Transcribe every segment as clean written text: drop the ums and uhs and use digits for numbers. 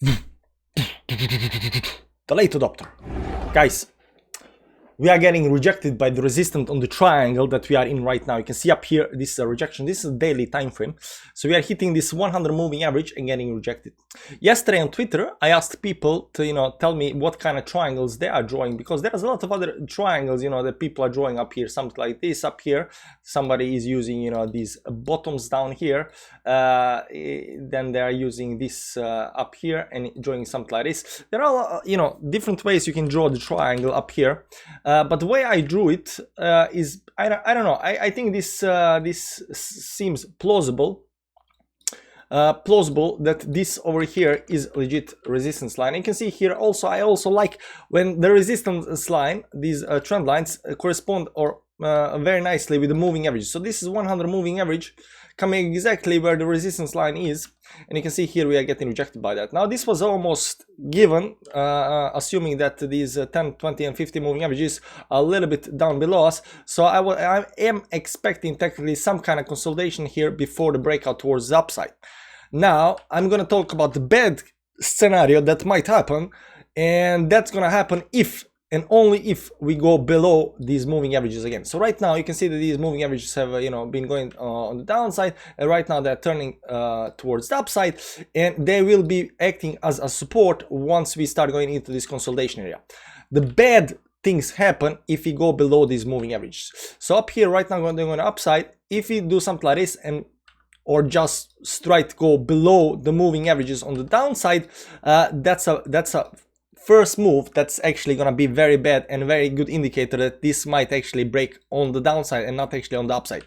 The late adopter. Guys, we are getting rejected by the resistance on the triangle that we are in right now. You can see up here, this is a rejection. This is a daily time frame. So we are hitting this 100 moving average and getting rejected. Yesterday on Twitter, I asked people to, tell me what kind of triangles they are drawing, because there's a lot of other triangles, that people are drawing up here, something like this up here. Somebody is using, these bottoms down here. Then they are using this up here and drawing something like this. There are, different ways you can draw the triangle up here. But the way I drew it is, I don't know, I think this seems plausible. Plausible that this over here is legit resistance line. And you can see here also, I also like when the resistance line, these trend lines correspond or very nicely with the moving average. So this is 100 moving average coming exactly where the resistance line is, and you can see here we are getting rejected by that. Now this was almost given, assuming that these 10, 20 and 50 moving averages are a little bit down below us. So I am expecting technically some kind of consolidation here before the breakout towards the upside. Now I'm going to talk about the bad scenario that might happen, and that's going to happen if and only if we go below these moving averages again. So right now you can see that these moving averages have been going on the downside, and right now they're turning towards the upside, and they will be acting as a support once we start going into this consolidation area. The bad things happen if we go below these moving averages. So up here right now they're going to upside. If we do something like this or just straight go below the moving averages on the downside, that's a first move that's actually gonna be very bad and a very good indicator that this might actually break on the downside and not actually on the upside.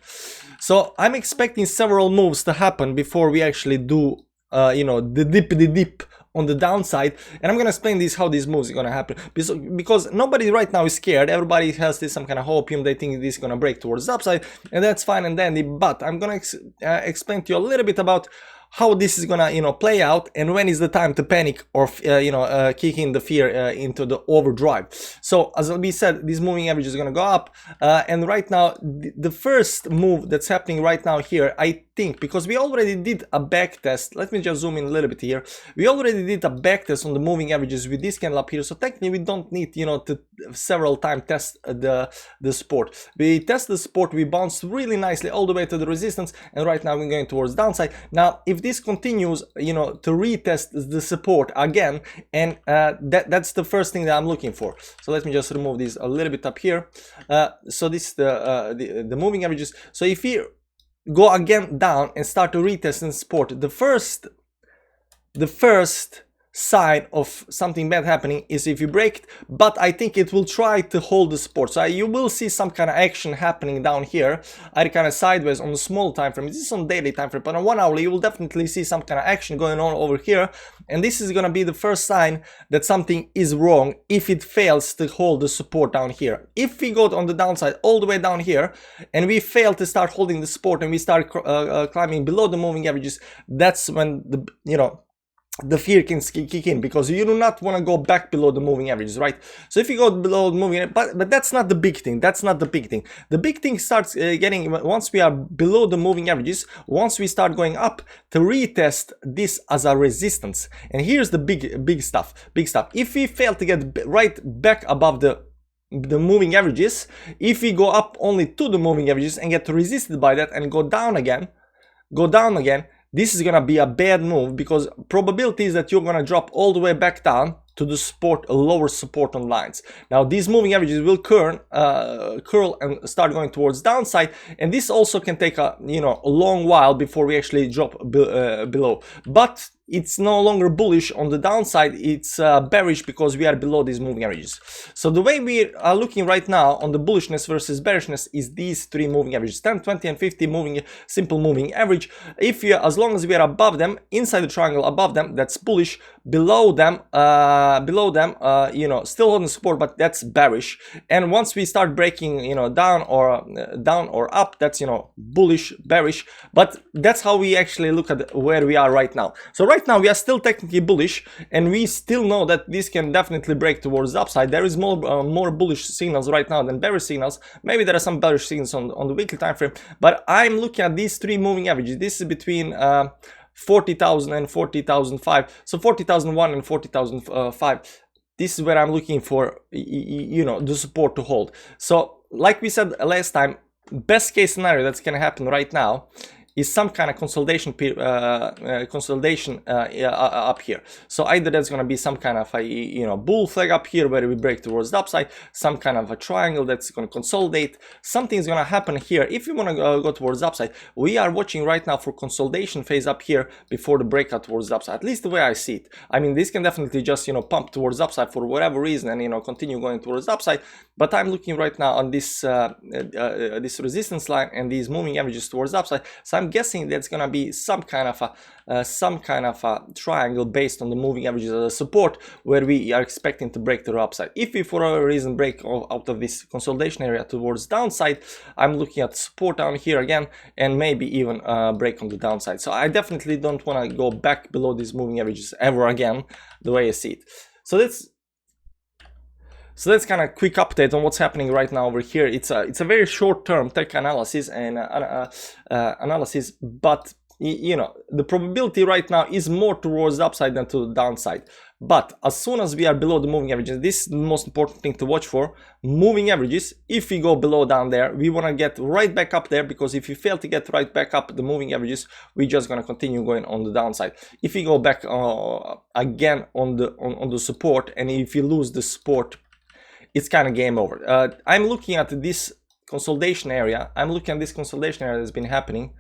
So I'm expecting several moves to happen before we actually do the dip on the downside, and I'm gonna explain how these moves are gonna happen, because nobody right now is scared. Everybody has some kind of hopium. They think this is gonna break towards the upside, and that's fine and dandy. But I'm gonna explain to you a little bit about how this is gonna play out, and when is the time to panic or kick in the fear into the overdrive. So as we said, this moving average is gonna go up, and right now the first move that's happening right now here, I think, because we already did a back test. Let me just zoom in a little bit here. We already did a back test on the moving averages with this candle up here, so technically we don't need to several time test the support. We test the support, we bounced really nicely all the way to the resistance, and right now we're going towards downside. Now if this continues to retest the support again, and that's the first thing that I'm looking for. So let me just remove this a little bit up here. So this is the moving averages. So if we go again down and start to retest and support, the first sign of something bad happening is if you break it, but I think it will try to hold the support. So you will see some kind of action happening down here, either kind of sideways on the small time frame. This is on daily time frame, but on 1 hourly you will definitely see some kind of action going on over here, and this is going to be the first sign that something is wrong if it fails to hold the support down here. If we go on the downside all the way down here and we fail to start holding the support and we start climbing below the moving averages, that's when the fear can kick in, because you do not want to go back below the moving averages, right? So if you go below the moving, but that's not the big thing. That's not the big thing. The big thing starts getting once we are below the moving averages, once we start going up, to retest this as a resistance. And here's the big stuff. If we fail to get right back above the moving averages, if we go up only to the moving averages and get resisted by that and go down again, this is gonna be a bad move, because probability is that you're gonna drop all the way back down to the support, lower support on lines. Now these moving averages will curl and start going towards downside, and this also can take a long while before we actually drop below. But it's no longer bullish on the downside, it's bearish because we are below these moving averages. So the way we are looking right now on the bullishness versus bearishness is these three moving averages, 10, 20 and 50 simple moving average. As long as we are above them, inside the triangle above them, that's bullish. Below them, still holding support, but that's bearish. And once we start breaking down or up, that's bullish, bearish. But that's how we actually look at where we are right now. So right now we are still technically bullish, and we still know that this can definitely break towards the upside. There is more bullish signals right now than bearish signals. Maybe there are some bearish signals on the weekly time frame, but I'm looking at these three moving averages. This is between 40,000 and 40,005. So 40,001 and 40,005. This is where I'm looking for, you know, the support to hold. So like we said last time, best case scenario that's going to happen right now is some kind of consolidation up here. So either there's going to be some kind of a, you know, bull flag up here where we break towards the upside, some kind of a triangle that's going to consolidate. Something's going to happen here. If you want to go towards the upside, we are watching right now for consolidation phase up here before the breakout towards the upside, at least the way I see it. I mean, this can definitely just, you know, pump towards the upside for whatever reason and, you know, continue going towards the upside. But I'm looking right now on this this resistance line and these moving averages towards the upside. So I'm guessing that's going to be some kind of a triangle based on the moving averages as a support, where we are expecting to break to the upside. If we for whatever reason break out of this consolidation area towards downside, I'm looking at support down here again, and maybe even break on the downside. So I definitely don't want to go back below these moving averages ever again, the way I see it. So that's kind of quick update on what's happening right now over here. It's a very short-term tech analysis and analysis, but you know, the probability right now is more towards the upside than to the downside. But as soon as we are below the moving averages, this is the most important thing to watch for. Moving averages, if we go below down there, we want to get right back up there, because if we fail to get right back up the moving averages, we're just going to continue going on the downside. If we go back again on the support, and if we lose the support, it's kind of game over. I'm looking at this consolidation area. I'm looking at this consolidation area that's been happening.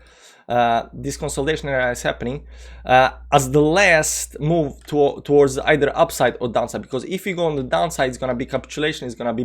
This consolidation area is happening as the last move towards either upside or downside, because if you go on the downside, it's going to be capitulation, it's going to be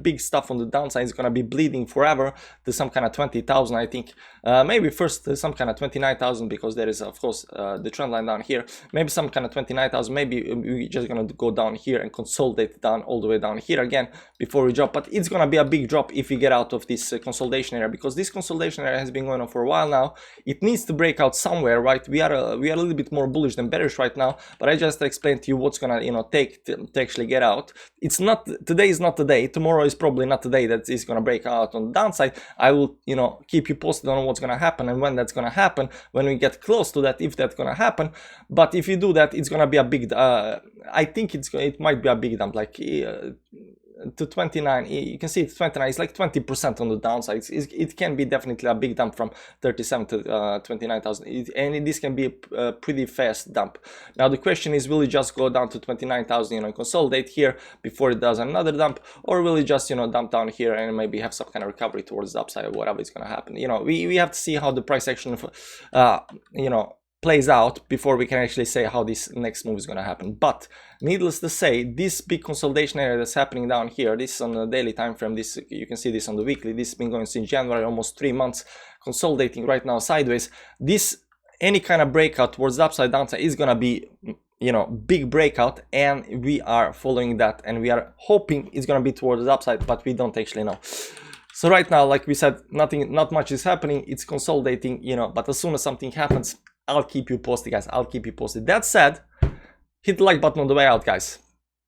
big stuff on the downside, it's going to be bleeding forever to some kind of 20,000, I think. Maybe first some kind of 29,000, because there is of course the trend line down here. Maybe some kind of 29,000. Maybe we're just going to go down here and consolidate down all the way down here again before we drop. But it's going to be a big drop if we get out of this consolidation area, because this consolidation area has been going on for a while now. It needs to break out somewhere, right? We are a little bit more bullish than bearish right now, but I just explained to you what's gonna, you know, take to actually get out. It's not, today is not the day. Tomorrow is probably not the day that is gonna break out on the downside. I will, you know, keep you posted on what's gonna happen and when that's gonna happen, when we get close to that, if that's gonna happen. But if you do that, it's gonna be a big I think it might be a big dump, like to 29. You can see it's 29. It's like 20% on the downside. It can be definitely a big dump from 37 to 29,000, and this can be a pretty fast dump. Now the question is, will it just go down to 29,000, you know, consolidate here before it does another dump, or will it just, you know, dump down here and maybe have some kind of recovery towards the upside, or whatever is going to happen? You know, we have to see how the price action you know, plays out before we can actually say how this next move is going to happen. But needless to say, this big consolidation area that's happening down here, this is on the daily time frame, this you can see this on the weekly, this has been going since January, almost 3 months, consolidating right now sideways. This, any kind of breakout towards the upside downside is going to be, you know, big breakout, and we are following that, and we are hoping it's going to be towards the upside, but we don't actually know. So right now, like we said, not much is happening. It's consolidating, you know, but as soon as something happens, I'll keep you posted, guys. I'll keep you posted. That said, hit the like button on the way out, guys,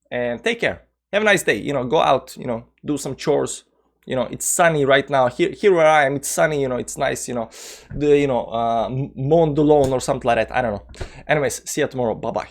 and take care. Have a nice day. You know, go out, you know, do some chores. You know, it's sunny right now. Here where I am, it's sunny. You know, it's nice. You know, mow the lawn or something like that. I don't know. Anyways, see you tomorrow. Bye bye.